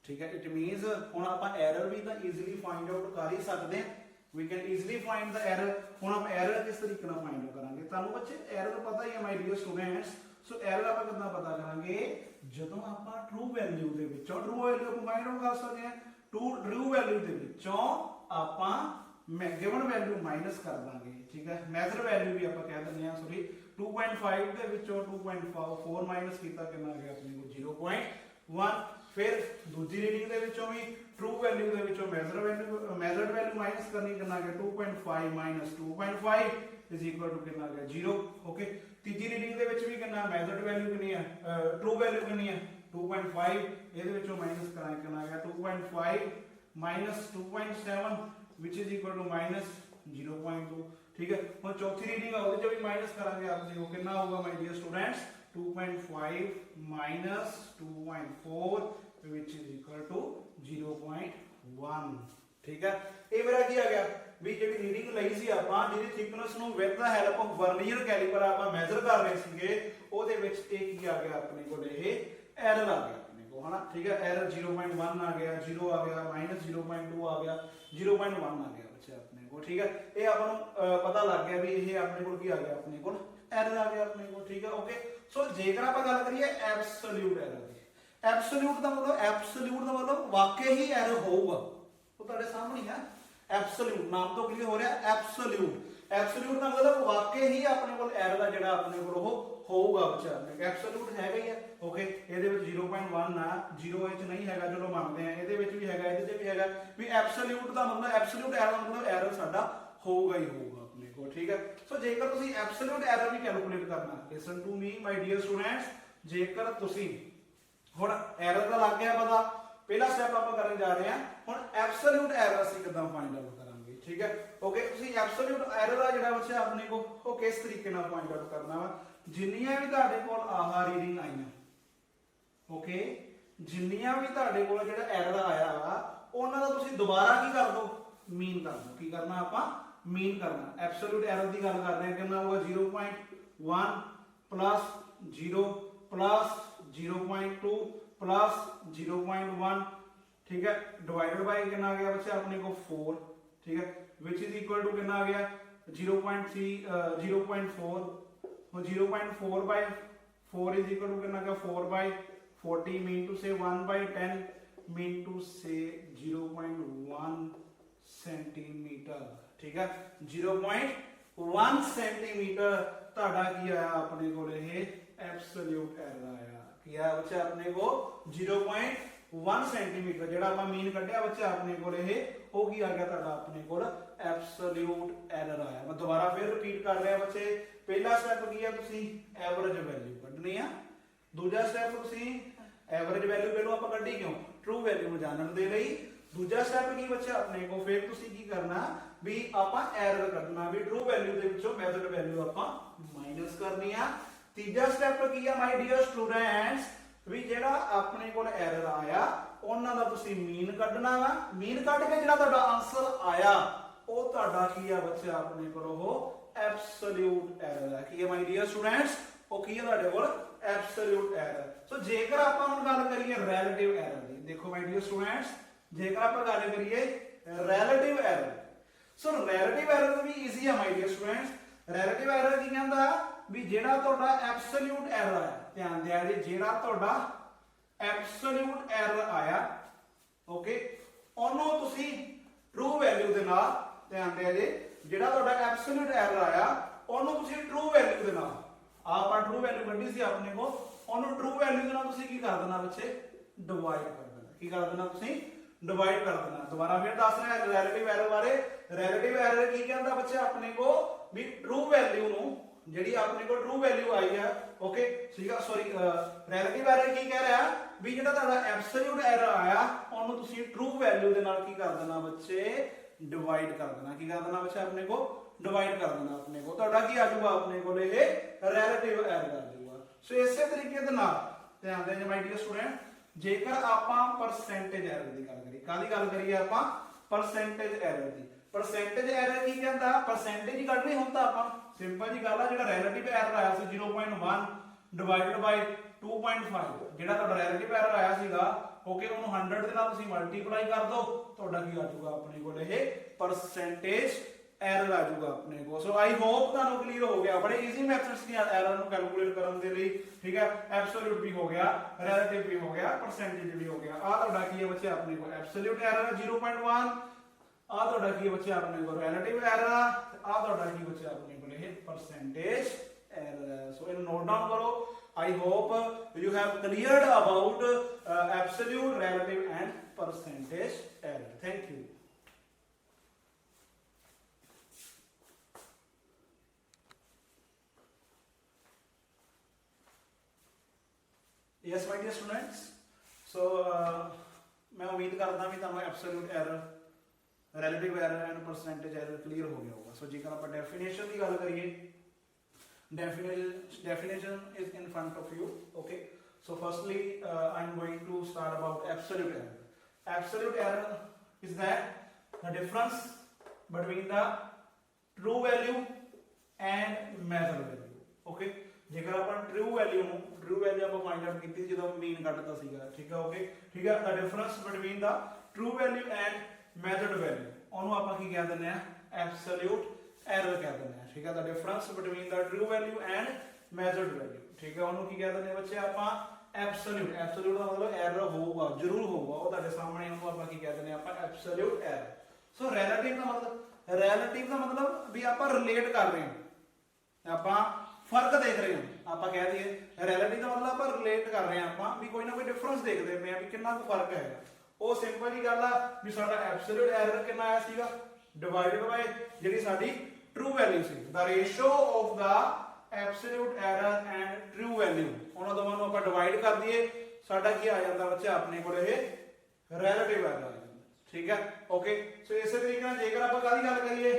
ਠੀਕ ਹੈ ਇਟ ਮੀਨਸ ਹੁਣ ਆਪਾਂ ਐਰਰ ਵੀ ਤਾਂ ਈਜ਼ੀਲੀ ਫਾਈਂਡ ਆਊਟ ਕਰ ਹੀ ਸਕਦੇ ਹਾਂ we can easily find the error ਹੁਣ ਆਪਾਂ ਐਰਰ ਕਿਸ ਤਰੀਕੇ ਨਾਲ ਫਾਈਂਡ ਆਊਟ ਕਰਾਂਗੇ ਤੁਹਾਨੂੰ ਬੱਚੇ ਐਰਰ ਪਤਾ ਹੀ ਹੈ my dear students so error ਆਪਾਂ ਕਿੱਦਾਂ ਪਤਾ ਕਰਾਂਗੇ ਜਦੋਂ ਆਪਾਂ ਟਰੂ ਵੈਲਿਊ ਦੇ ਵਿੱਚੋਂ ਟਰੂ ਵੈਲਿਊ ਆਪਾਂ ਫਾਈਂਡ ਆਊਟ ਕਰ ਸਕਦੇ ਹਾਂ ਟਰੂ ਵੈਲਿਊ ਦੇ ਵਿੱਚੋਂ ਆਪਾਂ ਗਿਵਨ ਵੈਲਿਊ ਮਾਈਨਸ ਕਰ ਦਾਂਗੇ ਠੀਕ ਹੈ ਮੈਜ਼ਰ ਵੈਲਿਊ ਵੀ ਆਪਾਂ ਕਹਿ ਦਿੰਦੇ ਹਾਂ ਸੌਰੀ 2.5 ਦੇ ਵਿੱਚੋਂ 2.4 ਮਾਈਨਸ ਕੀਤਾ ਕਿੰਨਾ ਆ ਗਿਆ ਆਪਣੇ ਕੋਲ 0.1 ਫਿਰ ਦੂਜੀ ਰੀਡਿੰਗ ਦੇ ਵਿੱਚੋਂ ਵੀ ਟਰੂ ਵੈਲਿਊ ਦੇ ਵਿੱਚੋਂ ਮੈਜ਼ਰਡ ਵੈਲਿਊ ਮਾਈਨਸ ਕਰਨੀ ਕਿੰਨਾ ਆ ਗਿਆ 2.5 ਮਾਈਨਸ 2.5 is equal to ਕਿੰਨਾ ਆ ਗਿਆ 0 ਓਕੇ ਤੀਜੀ ਰੀਡਿੰਗ ਦੇ ਵਿੱਚ ਵੀ ਕਿੰਨਾ ਮੈਜ਼ਰਡ ਵੈਲਿਊ ਕਿੰਨੀ ਹੈ ਟਰੂ ਵੈਲਿਊ ਕਿੰਨੀ ਹੈ 2.5 ਇਹਦੇ ਵਿੱਚੋਂ ਮਾਈਨਸ ਕਰਾਂਗੇ ਕਿੰਨਾ ਆ ਗਿਆ 2.5 minus 2.7 which is equal to minus 0.2 ठीक है ਹੁਣ ਚੌਥੀ ਰੀਡਿੰਗ ਆ ਉਹਦੇ ਚ ਵੀ ਮਾਈਨਸ ਕਰਾਂਗੇ ਆਪ ਦੇਖੋ ਕਿੰਨਾ ਹੋਊਗਾ ਮਾਈ dear students 2.5 minus 2.4 which is equal to 0.1 ਠੀਕ ਹੈ ਇਹ ਮੇਰਾ ਕੀ ਆ ਗਿਆ ਵੀ ਜਿਹੜੀ ਰੀਡਿੰਗ ਲਈ ਸੀ ਆਪਾਂ ਜਿਹਦੀ ਥਿਕਨੈਸ ਨੂੰ with the help of vernier caliper ਆਪਾਂ ਮੈਜ਼ਰ ਕਰ ਰਹੇ ਸੀਗੇ ਉਹਦੇ ਵਿੱਚ ਇਹ ਕੀ ਆ ਗਿਆ ਆਪਣੇ ਕੋਲ ਇਹ ਐਰਰ ਆ ਗਿਆ है ना ठीक है एरर 0.1 आ गया 0 आ गया माइनस 0.2 आ गया 0.1 आ गया बच्चे अपने को ठीक है ये अपन पता लग गया भी ये अपने को की आ गया अपने को एरर आ गया अपने को ठीक है ओके सो जेकर आप गल करिए एब्सोल्यूट एरर दी एब्सोल्यूट का मतलब वाकई ही एरर होगा वो ਤੁਹਾਡੇ ਸਾਹਮਣੇ ਹੈ एब्सोल्यूट नाम तो क्लियर हो रहा एब्सोल्यूट का मतलब वाकई ही अपने को एरर ਦਾ ਜਿਹੜਾ ਆਪਣੇ ਕੋਲ ਉਹ ਹੋਊਗਾ ਬੱਚਾ ਐਬਸੋਲੂਟ ਹੈਗਾ ਹੀ ਹੈ ਓਕੇ ਇਹਦੇ ਵਿੱਚ 0.1 ਨਾ 0 ਵਿੱਚ ਨਹੀਂ ਹੈਗਾ ਚਲੋ ਮੰਨਦੇ ਆ ਇਹਦੇ ਵਿੱਚ ਵੀ ਹੈਗਾ ਇਹਦੇ ਵਿੱਚ ਵੀ ਹੈਗਾ ਵੀ ਐਬਸੋਲੂਟ ਦਾ ਮਤਲਬ ਐਬਸੋਲੂਟ ਐਰਰ ਦਾ ਮਤਲਬ ਐਰਰ ਸਾਡਾ ਹੋਊਗਾ ਹੀ ਹੋਊਗਾ ਆਪਣੇ ਕੋਲ ਠੀਕ ਹੈ ਸੋ ਜੇਕਰ ਤੁਸੀਂ ਐਬਸੋਲੂਟ ਐਰਰ ਵੀ ਕੈਲਕੂਲੇਟ ਕਰਨਾ listen to me my dear students ਜੇਕਰ ਤੁਸੀਂ ਹੁਣ ਐਰਰ ਦਾ ਲੱਗ ਗਿਆ ਪਤਾ ਪਹਿਲਾ ਸਟੈਪ ਆਪਾਂ ਕਰਨ ਜਾ ਰਹੇ ਹਾਂ ਹੁਣ ਐਬਸੋਲੂਟ ਐਰਰ ਅਸੀਂ ਕਿਦਾਂ ਫਾਈਂਡ ਆਊਟ ਕਰਾਂਗੇ ਠੀਕ ਹੈ ਓਕੇ ਤੁਸੀਂ ਐਬਸੋਲੂਟ ਐਰਰ ਆ ਜਿਹੜਾ ਬੱਚਾ ਆਪਣੇ ਕੋ ਉਹ ਕਿਸ ਤਰੀਕੇ ਨਾਲ ਫਾਈਂਡ ਆਊਟ ਕਰਨਾ ਵਾ ਜਿੰਨੀਆਂ ਵੀ ਤੁਹਾਡੇ ਕੋਲ ਆਹ ਰੀਡਿੰਗ ਆਈਆਂ ਓਕੇ ਜਿੰਨੀਆਂ ਵੀ ਤੁਹਾਡੇ ਕੋਲ ਜਿਹੜਾ ਐਰਰ ਆਇਆ ਵਾ ਉਹਨਾਂ ਦਾ ਤੁਸੀਂ ਦੁਬਾਰਾ ਕੀ ਕਰ ਦੋ ਮੀਨ ਕਰ ਦੋ ਕੀ ਕਰਨਾ ਆਪਾਂ ਮੀਨ ਕਰਨਾ ਐਬਸੋਲੂਟ ਐਰਰ ਦੀ ਗੱਲ ਕਰ ਰਹੇ ਹਾਂ ਕਿੰਨਾ ਹੋਊਗਾ 0.1 plus 0 plus 0.2 plus 0.1 ठीक है डिवाइडेड बाय कितना आ गया बच्चे अपने को 4 ठीक है which is equal to कितना आ गया 0.3 0.4 और 0.4 by 4 is equal to कितना का 4 by 40 mean to say 1 by 10 mean to say 0.1 centimeter ठीक है 0.1 centimeter ਤੁਹਾਡਾ ਕੀ ਆਇਆ ਆਪਣੇ ਕੋਲ ਇਹ ਐਬਸੋਲੂਟ ਐਰਰ ਆਇਆ ਕੀ ਆ ਬੱਚਾ ਆਪਣੇ ਕੋ 0.1 ਸੈਂਟੀਮੀਟਰ ਜਿਹੜਾ ਆਪਾਂ ਮੀਨ ਕੱਢਿਆ ਬੱਚਾ ਆਪਣੇ ਕੋਲ ਇਹ ਉਹ ਕੀ ਆ ਗਿਆ ਤੁਹਾਡਾ ਆਪਣੇ ਕੋਲ ਐਬਸੋਲੂਟ ਐਰਰ ਆਇਆ। ਮੈਂ ਦੁਬਾਰਾ ਫਿਰ ਰਿਪੀਟ ਕਰ ਰਿਹਾ ਬੱਚੇ, ਪਹਿਲਾ ਸਟੈਪ ਕੀ ਆ, ਤੁਸੀਂ ਐਵਰੇਜ ਵੈਲਿਊ ਕੱਢਣੀ ਆ। ਦੂਜਾ ਸਟੈਪ ਤੁਸੀਂ ਐਵਰੇਜ ਵੈਲਿਊ ਪਹਿਲਾਂ ਆਪਾਂ ਕੱਢੀ ਕਿਉਂ, ਟਰੂ ਵੈਲਿਊ ਨੂੰ ਜਾਣਨ ਦੇ ਲਈ। ਦੂਜਾ ਸਟੈਪ ਕੀ ਬੱਚਾ ਆਪਣੇ ਕੋ, ਫਿਰ ਤੁਸੀਂ ਕੀ ਕਰਨਾ ਵੀ ਆਪਾਂ ਐਰਰ ਕੱਢਣਾ, ਵੀ ਟਰੂ ਵੈਲਿਊ ਦੇ ਵਿੱਚੋਂ ਮੈਥਡ ਵੈਲਿਊ ਆਪਾਂ ਮਾਈਨਸ ਕਰਨੀ ਆ। ਤੀਜਾ ਸਟੈਪ ਕੀ ਆ ਮਾਈ ਡੀਅਰ ਸਟੂਡੈਂਟਸ, ਵੀ ਜਿਹੜਾ ਆਪਣੇ ਕੋਲ ਐਰਰ ਆਇਆ ਉਹਨਾਂ ਦਾ ਤੁਸੀਂ ਮੀਨ ਕੱਢਣਾ ਵਾ। ਮੀਨ ਕੱਢ ਕੇ ਜਿਹੜਾ ਤੁਹਾਡਾ ਆਨਸਰ ਆਇਆ ਉਹ ਤੁਹਾਡਾ ਕੀ ਆ ਬੱਚਾ ਆਪਣੇ ਕੋਲ ਉਹ ਐਬਸੋਲੂਟ ਐਰਰ ਹੈ। ਕੀ ਹੈ ਮਾਈ ਡੀਅਰ ਸਟੂਡੈਂਟਸ, ਉਹ ਕੀ ਹੈ ਤੁਹਾਡੇ ਕੋਲ ਐਬਸੋਲੂਟ ਐਰਰ। ਸੋ ਜੇਕਰ ਆਪਾਂ ਹੁਣ ਗੱਲ ਕਰੀਏ ਰਿਲੇਟਿਵ ਐਰਰ ਦੀ, ਦੇਖੋ ਮਾਈ ਡੀਅਰ ਸਟੂਡੈਂਟਸ, ਜੇਕਰ ਆਪਾਂ ਗੱਲ ਕਰੀਏ relative error, so relative error ਵੀ ਈਜ਼ੀ ਹੈ my dear students. Relative error ਕੀ ਕਹਿੰਦਾ ਵੀ ਜਿਹੜਾ ਤੁਹਾਡਾ ਐਬਸੋਲੂਟ ਐਰਰ ਹੈ, ਧਿਆਨ ਦਿਆ ਜੀ, ਜਿਹੜਾ ਤੁਹਾਡਾ ਐਬਸੋਲੂਟ ਐਰਰ ਆਇਆ ਓਕੇ, ਉਹਨੂੰ ਤੁਸੀਂ ਟਰੂ ਵੈਲਿਊ ਦੇ ਨਾਲ, ਧਿਆਨ ਦਿਆ ਜੀ, ਜਿਹੜਾ ਤੁਹਾਡਾ ਐਬਸੋਲੂਟ ਐਰਰ ਆਇਆ ਉਹਨੂੰ ਤੁਸੀਂ ਟਰੂ ਵੈਲਿਊ ਦੇ ਨਾਲ, ਆਪਾਂ ਟਰੂ ਵੈਲਿਊ ਕੱਢੀ ਸੀ ਆਪਣੇ ਕੋਲ, ਉਹਨੂੰ ਟਰੂ ਵੈਲਿਊ ਦੇ ਨਾਲ ਤੁਸੀਂ ਕੀ ਕਰ ਦੇਣਾ ਬੱਚੇ, ਡਿਵਾਈਡ ਕਰ ਦੇਣਾ। ਕੀ ਕਰ ਦੇਣਾ ਤੁਸੀਂ, ਡਿਵਾਈਡ ਕਰ ਦੇਣਾ। ਦੁਬਾਰਾ ਫਿਰ ਦੱਸ ਰਿਹਾ ਰਿਲੇਟਿਵ ਐਰਰ ਬਾਰੇ। ਰਿਲੇਟਿਵ ਐਰਰ ਕੀ ਕਹਿੰਦਾ ਬੱਚੇ ਆਪਣੇ ਕੋ, ਵੀ ਟਰੂ ਵੈਲਿਊ ਨੂੰ, ਜਿਹੜੀ ਆਪਣੇ ਕੋਲ ਟਰੂ ਵੈਲਿਊ ਆਈ ਹੈ ਓਕੇ, ਠੀਕ ਆ, ਸੌਰੀ ਰਿਲੇਟਿਵ ਐਰਰ ਕੀ ਕਹਿ ਰਿਹਾ ਵੀ ਜਿਹੜਾ ਤੁਹਾਡਾ ਐਬਸੋਲੂਟ ਐਰਰ ਆਇਆ ਉਹਨੂੰ ਤੁਸੀਂ ਟਰੂ ਵੈਲਿਊ ਦੇ ਨਾਲ ਕੀ ਕਰ ਦੇਣਾ ਬੱਚੇ, ਡਿਵਾਈਡ ਕਰ ਦੇਣਾ। ਕੀ ਕਰ ਦੇਣਾ ਬੱਚੇ ਆਪਣੇ ਕੋ, ਡਿਵਾਈਡ ਕਰ ਦੇਣਾ। ਆਪਣੇ ਕੋ ਤੁਹਾਡਾ ਕੀ ਆ ਜਾਊਗਾ ਆਪਣੇ ਕੋਲ ਇਹ ਰਿਲੇਟਿਵ ਐਰਰ ਆ ਜਾਊਗਾ। ਸੋ ਇਸੇ ਤਰੀਕੇ ਦੇ ਨਾਲ ਧਿਆਨ ਦੇਣਾ ਮਾਈ ਡੀਅਰ ਸਟੂਡੈਂਟ, ਜੇਕਰ ਆਪਾਂ ਪਰਸੈਂਟੇਜ ਐਰਰ ਦੀ ਗੱਲ ਕਰੀਏ, ਕਾਹਦੀ ਗੱਲ ਕਰੀਏ ਆਪਾਂ, ਪਰਸੈਂਟੇਜ ਐਰਰ ਦੀ। ਪਰਸੈਂਟੇਜ ਐਰਰ ਕੀ ਕਹਿੰਦਾ, ਪਰਸੈਂਟੇਜ ਹੀ ਕੱਢਣੀ ਹੁੰਦਾ ਆਪਾਂ, ਸਿੰਪਲ ਜੀ ਗੱਲ ਆ। ਜਿਹੜਾ ਰਿਲੇਟਿਵ ਐਰਰ ਆਇਆ ਸੀ 0.1 ਡਿਵਾਈਡਡ ਬਾਈ 2.5, ਜਿਹੜਾ ਤੁਹਾਡਾ ਰਿਲੇਟਿਵ ਐਰਰ ਆਇਆ ਸੀਗਾ ਓਕੇ, ਉਹਨੂੰ 100 ਦੇ ਨਾਲ ਤੁਸੀਂ ਮਲਟੀਪਲਾਈ ਕਰ ਦਿਓ, ਤੁਹਾਡਾ ਕੀ ਆ ਜਾਊਗਾ ਆਪਣੇ ਕੋਲ ਇਹ ਪਰਸੈਂਟੇਜ ਐਰਰ ਆ ਜਾਊਗਾ ਆਪਣੇ ਕੋਲ। ਸੋ ਆਈ ਹੋਪ ਤੁਹਾਨੂੰ ਕਲੀਅਰ ਹੋ ਗਿਆ। ਬੜੇ ਈਜ਼ੀ ਮੈਥਡਸ ਨੇ ਐਰਰ ਨੂੰ ਕੈਲਕੂਲੇਟ ਕਰਨ ਦੇ ਲਈ, ਠੀਕ ਹੈ। ਐਬਸੋਲੂਟ ਵੀ ਹੋ ਗਿਆ, ਰਿਲੇਟਿਵ ਵੀ ਹੋ ਗਿਆ, ਪਰਸੈਂਟੇਜ ਵੀ ਹੋ ਗਿਆ। ਆ ਤੁਹਾਡਾ ਕੀ ਹੈ ਬੱਚੇ ਆਪਣੇ ਕੋਲ ਐਬਸੋਲੂਟ ਐਰਰ 0.1, ਆ ਤੁਹਾਡਾ ਕੀ ਬੱਚੇ ਆਪਣੇ ਕੋਲ ਰਿਲੇਟਿਵ ਐਰਰ, ਆ ਤੁਹਾਡਾ ਕੀ ਬੱਚੇ ਆਪਣੇ ਕੋਲ ਇਹ ਪਰਸੈਂਟੇਜ ਐਰਰ ਹੈ। ਸੋ ਇਹਨੂੰ ਨੋਟ ਡਾਊਨ ਕਰੋ। I hope you have cleared about absolute, relative and percentage error. Thank you. Yes, my dear students. So मैं उम्मीद करता भी ਤੁਹਾਨੂੰ absolute error, relative error and percentage error clear हो गया होगा। So ਜੇਕਰ ਆਪਾਂ definition ਦੀ ਗੱਲ ਕਰੀਏ, definition is in front of you okay। So firstly I'm going to start about absolute error। Absolute error is that the difference between the true value and measured value okay। ਜੇਕਰ ਆਪਾਂ true value ਆਪਾਂ find out ਕੀਤੀ ਜਦੋਂ mean ਕੱਢਤਾ ਸੀਗਾ, ਠੀਕ ਹੈ okay, ਠੀਕ ਹੈ। the difference between the true value and measured value, ਉਹਨੂੰ ਆਪਾਂ ਕੀ ਕਹਿ ਦਿੰਦੇ ਆ, absolute error ਕਹਿ ਦਿੰਦੇ ਆ, ਠੀਕ ਹੈ। the difference between the true value and measured value, ਠੀਕ ਹੈ, ਉਹਨੂੰ ਕੀ ਕਹਿ ਦਿੰਦੇ ਬੱਚੇ ਆਪਾਂ, absolute। absolute ਦਾ ਮਤਲਬ error ਹੋਊਗਾ, ਜ਼ਰੂਰ ਹੋਊਗਾ, ਉਹ ਤੁਹਾਡੇ ਸਾਹਮਣੇ, ਉਹਨੂੰ ਆਪਾਂ ਕੀ ਕਹਿ ਦਿੰਦੇ ਆਪਾਂ, absolute error। ਸੋ relative ਦਾ ਮਤਲਬ ਵੀ ਆਪਾਂ ਰਿਲੇਟ ਕਰ ਰਹੇ ਹਾਂ, ਆਪਾਂ ਫਰਕ ਦੇਖ ਰਹੇ ਹਾਂ। ਆਪਾਂ ਕਹਿ ਦਈਏ ਰਿਲੇਟਿਵ ਦਾ ਮਤਲਬ ਆਪਾਂ ਰਿਲੇਟ ਕਰ ਰਹੇ ਹਾਂ, ਆਪਾਂ ਵੀ ਕੋਈ ਨਾ ਕੋਈ ਡਿਫਰੈਂਸ ਦੇਖਦੇ ਪਏ ਆ ਵੀ ਕਿੰਨਾ ਕੁ ਫਰਕ ਹੈਗਾ। ਉਹ ਸਿੰਪਲ ਜੀ ਗੱਲ ਆ ਵੀ ਸਾਡਾ ਐਬਸੋਲੂਟ ਐਰਰ ਕਿੰਨਾ ਆਇਆ ਸੀਗਾ, ਡਿਵਾਈਡਡ ਬਾਈ ਜਿਹੜੀ ਸਾਡੀ true value C, the ratio of the absolute error and true value, ਉਹਨਾਂ ਦੋਵਾਂ ਨੂੰ ਆਪਾਂ ਡਿਵਾਈਡ ਕਰ ਦਈਏ, ਸਾਡਾ ਕੀ ਆ ਜਾਂਦਾ ਬੱਚਾ ਆਪਣੇ ਕੋਲ ਇਹ ਰਿਲੇਟਿਵ ਐਰਰ ਆ ਜਾਂਦਾ, ਠੀਕ ਹੈ ਓਕੇ। ਸੋ ਇਸੇ ਤਰੀਕੇ ਨਾਲ ਜੇਕਰ ਆਪਾਂ ਕਾਹਦੀ ਗੱਲ ਕਰੀਏ,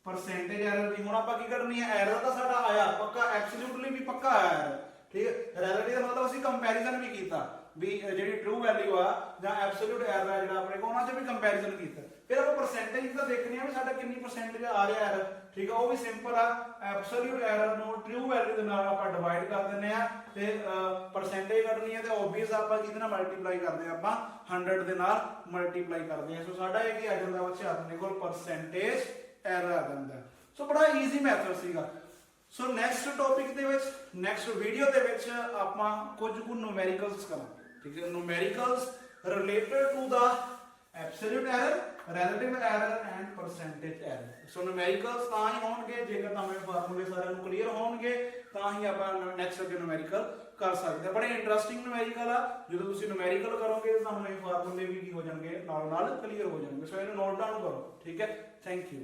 ਪਰਸੈਂਟੇਜ ਐਰਰ ਦੀ, ਹੁਣ ਆਪਾਂ ਕੀ ਕਰਨੀ ਹੈ, ਐਰਰ ਤਾਂ ਸਾਡਾ ਆਇਆ ਪੱਕਾ, ਐਬਸੋਲੂਟਲੀ ਵੀ ਪੱਕਾ ਆਇਆ, ਠੀਕ ਹੈ। ਰਿਲੇਟਿਵ ਦਾ ਮਤਲਬ ਅਸੀਂ ਕੰਪੈਰੀਜ਼ਨ ਵੀ ਕੀਤਾ, ਵੀ ਜਿਹੜੀ ਟਰੂ ਵੈਲਿਊ ਆ ਜਾਂ ਐਬਸੋਲੂਟ ਐਰਰ ਆ ਜਿਹੜਾ ਆਪਣੇ ਕੋਲ, ਉਹਨਾਂ 'ਚ ਵੀ ਕੰਪੈਰੀਜ਼ਨ ਕੀਤਾ। ਫਿਰ ਆਪਾਂ ਪਰਸੈਂਟੇਜ ਤਾਂ ਦੇਖਣੀ ਆ ਵੀ ਸਾਡਾ ਕਿੰਨੀ ਪਰਸੈਂਟੇਜ ਆ ਰਿਹਾ ਐਰਰ, ਠੀਕ ਹੈ। ਉਹ ਵੀ ਸਿੰਪਲ ਆ, ਐਬਸੋਲੂਟ ਐਰਰ ਨੂੰ ਟਰੂ ਵੈਲਿਊ ਦੇ ਨਾਲ ਆਪਾਂ ਡਿਵਾਈਡ ਕਰ ਦਿੰਦੇ ਆ, ਤੇ ਪਰਸੈਂਟੇਜ ਕੱਢਣੀ ਹੈ ਤੇ ਓਬਵੀਅਸ ਆਪਾਂ ਕਿਹਦੇ ਨਾਲ ਮਲਟੀਪਲਾਈ ਕਰਦੇ ਆ, ਆਪਾਂ 100 ਦੇ ਨਾਲ ਮਲਟੀਪਲਾਈ ਕਰਦੇ ਆ। ਸੋ ਸਾਡਾ ਇਹ ਕੀ ਆ ਜਾਂਦਾ ਬੱਚੇ ਆਪਣੇ ਕੋਲ ਪਰਸੈਂਟੇਜ ਐਰਰ ਆ ਜਾਂਦਾ। ਸੋ ਬੜਾ ਈਜ਼ੀ ਮੈਥਡ ਸੀਗਾ। ਸੋ ਨੈਕਸਟ ਟੌਪਿਕ ਦੇ ਵਿੱਚ, ਨੈਕਸਟ ਵੀਡੀਓ ਦੇ ਵਿੱਚ ਆਪਾਂ ਕੁਝ ਕੁ ਨੂਮੈਰੀਕਲਸ ਕਰਾਂਗੇ, ਠੀਕ ਹੈ। Numericals related to the absolute error, relative error and percentage error. So numericals ਤਾਂ ਹੀ ਹੋਣਗੇ ਜੇਕਰ ਤੁਹਾਨੂੰ ਇਹ ਫਾਰਮੂਲੇ ਸਾਰਿਆਂ ਨੂੰ ਕਲੀਅਰ ਹੋਣਗੇ, ਤਾਂ ਹੀ ਆਪਾਂ ਨੈਕਸਟ ਅੱਗੇ ਨੂਮੈਰੀਕਲ ਕਰ ਸਕਦੇ ਹਾਂ। ਬੜੇ ਇੰਟਰਸਟਿੰਗ ਨੂਮੈਰੀਕਲ ਆ, ਜਦੋਂ ਤੁਸੀਂ ਨੂਮੈਰੀਕਲ ਕਰੋਗੇ ਤਾਂ ਤੁਹਾਨੂੰ ਇਹ ਫਾਰਮੂਲੇ ਵੀ ਕੀ ਹੋ ਜਾਣਗੇ, ਨਾਲ ਨਾਲ ਕਲੀਅਰ ਹੋ ਜਾਣਗੇ। ਸੋ ਇਹਨੂੰ ਨੋਟ ਡਾਊਨ ਕਰੋ, ਠੀਕ ਹੈ। Thank you.